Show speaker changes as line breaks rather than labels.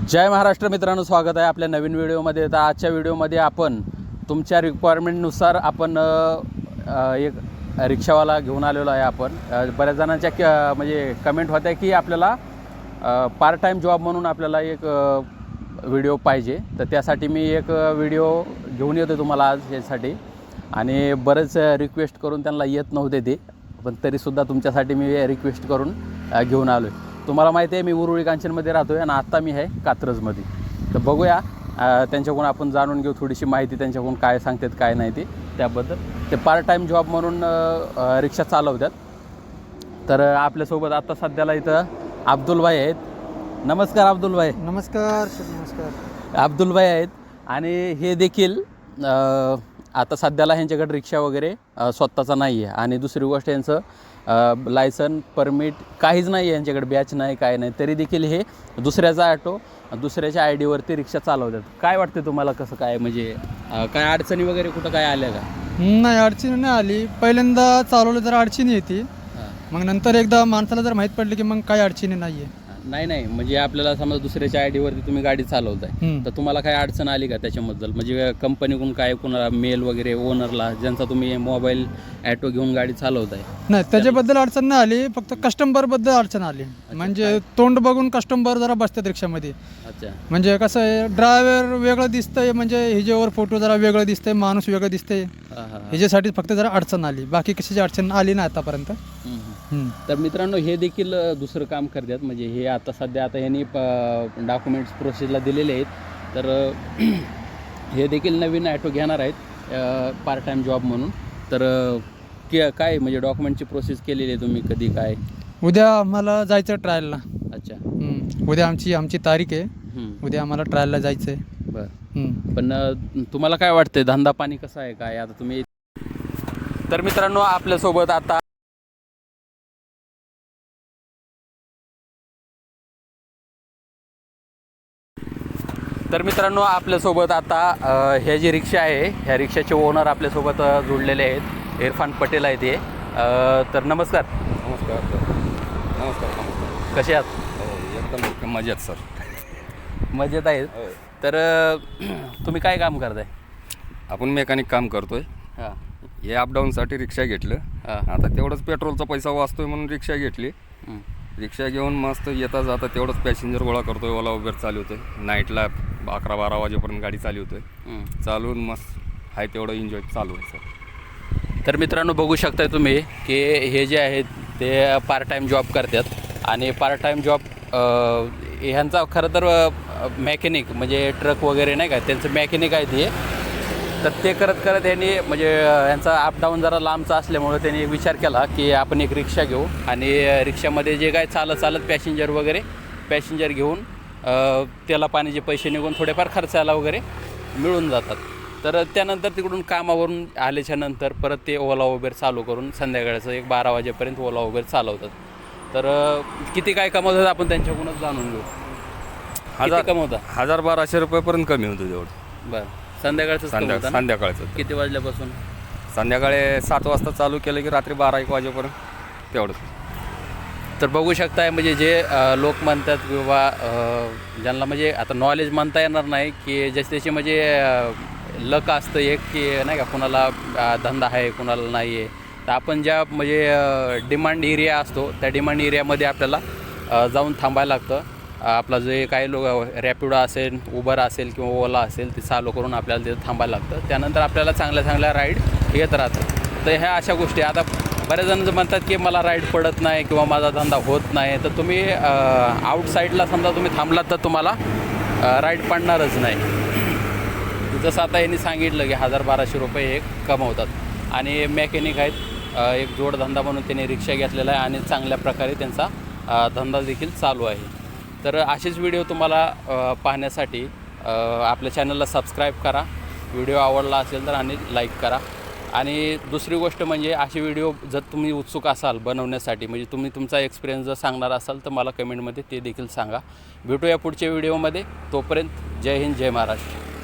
जय महाराष्ट्र मित्रांनो, स्वागत आहे आपल्या नवीन व्हिडिओमध्ये। तर आजच्या व्हिडिओमध्ये आपण तुमच्या रिक्वायरमेंटनुसार आपण एक रिक्षावाला घेऊन आलेलो आहे। आपण बऱ्याच जणांच्या म्हणजे कमेंट होत्या की आपल्याला पार्ट टाईम जॉब म्हणून आपल्याला एक व्हिडिओ पाहिजे, तर त्यासाठी मी एक व्हिडिओ घेऊन येतो तुम्हाला आज यासाठी। आणि बरेच रिक्वेस्ट करून त्यांना येत नव्हते ते, पण तरीसुद्धा तुमच्यासाठी मी रिक्वेस्ट करून घेऊन आलो आहे। तुम्हाला माहिती आहे मी उरुळी कांचनमध्ये राहतो आहे आणि आत्ता मी आहे कात्रजमध्ये। तर बघूया त्यांच्याकडून आपण जाणून घेऊ थोडीशी माहिती, त्यांच्याकडून काय सांगतात काय नाही ते त्याबद्दल। ते पार्ट टाईम जॉब म्हणून रिक्षा चालवतात। तर आपल्यासोबत आता सध्याला इथं अब्दुलभाई आहेत। नमस्कार अब्दुलभाई।
नमस्कार नमस्कार।
अब्दुलभाई आहेत आणि हे देखील आता सध्याला ह्यांच्याकडे रिक्षा वगैरे स्वतःचा नाही आहे। आणि दुसरी गोष्ट यांचं लायसन परमिट काहीच नाही आहे यांच्याकडे, बॅच नाही काय नाही, तरी देखील हे दुसऱ्याचा ॲटो दुसऱ्याच्या आय डीवरती रिक्षा चालवतात। काय वाटते तुम्हाला, कसं काय म्हणजे काय अडचणी वगैरे कुठं काय आल्या का?
नाही, अडचणी नाही आली। पहिल्यांदा चालवलं जर अडचणी येते, मग नंतर एकदा माणसाला जर माहीत पडली की मग काही अडचणी नाही आहे।
नाही म्हणजे आपल्याला समजा दुसऱ्याच्या आय डीवरती तुम्ही गाडी चालवताय, तर तुम्हाला काय अडचण आली का त्याच्याबद्दल? म्हणजे कंपनीकडून काय कोणाला मेल वगैरे ओनरला ज्यांचा तुम्ही मोबाईल ॲटो घेऊन गाडी चालवताय?
नाही, त्याच्याबद्दल अडचण नाही आली, फक्त कस्टमरबद्दल अडचण आली। म्हणजे तोंड बघून कस्टमर जरा बसतात रिक्षामध्ये।
अच्छा,
म्हणजे कसं आहे, ड्रायव्हर वेगळं दिसतंय, म्हणजे हिजेवर फोटो जरा वेगळं दिसतंय, माणूस वेगळं दिसतंय, ह्याच्यासाठी फक्त जरा अडचण आली, बाकी कशाची अडचण आली नाही आतापर्यंत।
तर मित्रांनो, हे देखील दुसरं काम करतात। म्हणजे हे आता सध्या यांनी डॉक्युमेंट्स प्रोसेसला दिलेले आहेत, तर हे देखील नवीन ॲटो घेणार आहेत पार्ट टाईम जॉब म्हणून। तर काय म्हणजे डॉक्युमेंटची प्रोसेस केलेली आहे तुम्ही कधी काय?
उद्या आम्हाला जायचं ट्रायलला।
अच्छा,
उद्या आमची तारीख आहे, उद्या आम्हाला ट्रायलला जायचं आहे।
बरं, पण तुम्हाला काय वाटतंय, धंदा पाणी कसं आहे काय आता तुम्ही? तर मित्रांनो, आपल्यासोबत आता हे जी रिक्षा आहे, ह्या रिक्षाचे ओनर आपल्यासोबत जोडलेले आहेत। इरफान पटेल आहेत हे। तर नमस्कार।
नमस्कार नमस्कार।
कसे आहात?
एकदम मजेत सर।
मजेत आहेत। तर तुम्ही काय काम करताय?
आपण मेकॅनिक काम करतोय।
हां,
हे अपडाऊनसाठी रिक्षा घेतलं। आता तेवढंच पेट्रोलचा पैसा वाचतोय म्हणून रिक्षा घेतली। रिक्षा घेऊन मस्त येता जाता तेवढंच पॅसेंजर गोळा करतोय, ओला उबेर चालवतोय। नाईटला 11-12 वाजेपर्यंत गाडी चालवतोय, चालवून मस्त आहे तेवढं एन्जॉय चालू आहे सर।
तर मित्रांनो, बघू शकताय तुम्ही की हे जे आहेत ते पार्ट टाईम जॉब करतात। आणि पार्ट टाईम जॉब ह्यांचा खरं तर मॅकॅनिक म्हणजे ट्रक वगैरे नाही का, त्यांचं मॅकॅनिक आहे ते। तर ते करत यांनी म्हणजे यांचा अपडाऊन जरा लांबचा असल्यामुळं त्यांनी विचार केला की आपण एक रिक्षा घेऊ आणि रिक्षामध्ये जे काय चालत पॅसेंजर घेऊन त्याला पाण्याचे पैसे निघून थोडेफार खर्चाला वगैरे मिळून जातात। तर त्यानंतर तिकडून कामावरून आल्याच्या नंतर परत ते ओला उबेर चालू करून संध्याकाळचं 12 वाजेपर्यंत ओला उबेर चालवतात। तर किती काय कमवतात आपण त्यांच्याकडूनच जाणून घेऊ। किती कमवतात?
1000-1200 रुपयेपर्यंत कमी होतं तेवढं।
बरं, संध्याकाळचं
संध्याकाळचं
किती वाजल्यापासून?
संध्याकाळी 7 वाजता चालू केलं की रात्री 12-1 वाजेपर्यंत तेवढंच।
तर बघू शकताय म्हणजे जे लोक म्हणतात किंवा ज्यांना म्हणजे आता नॉलेज म्हणता येणार नाही की जसे त्याचे म्हणजे लक असतं एक की नाही का, कुणाला धंदा आहे कुणाला नाही आहे। तर आपण ज्या म्हणजे डिमांड एरिया असतो त्या डिमांड एरियामध्ये आपल्याला जाऊन थांबायला लागतं। आपला जे काही लोक रॅपिडो असेल, उबर असेल किंवा ओला असेल ते चालू करून आपल्याला तिथं थांबायला लागतं। त्यानंतर आपल्याला चांगल्या राईड येत राहतं। तर ह्या अशा गोष्टी आता बऱ्याच जण म्हणतात की मला राईड पडत नाही किंवा माझा धंदा होत नाही, तर तुम्ही आउटसाईडला समजा तुम्ही थांबलात तर तुम्हाला राईड पडणारच नाही। जसं आता यांनी सांगितलं की 1000-1200 रुपये हे कमवतात आणि मॅकॅनिक आहेत। एक जोडधंदा म्हणून त्यांनी रिक्षा घेतलेला आहे आणि चांगल्या प्रकारे त्यांचा धंदा देखील चालू आहे। तर असेच व्हिडिओ तुम्हाला पाहण्यासाठी आपल्या चॅनलला सबस्क्राईब करा, व्हिडिओ आवडला असेल तर आणि लाईक करा। आणि दुसरी गोष्ट म्हणजे असे व्हिडिओ जर तुम्ही उत्सुक असाल बनवण्यासाठी, म्हणजे तुम्ही तुमचा एक्सपिरियन्स जर सांगणार असाल तर मला कमेंटमध्ये ते देखील सांगा। भेटूया पुढच्या व्हिडिओमध्ये, तोपर्यंत जय हिंद, जय महाराष्ट्र।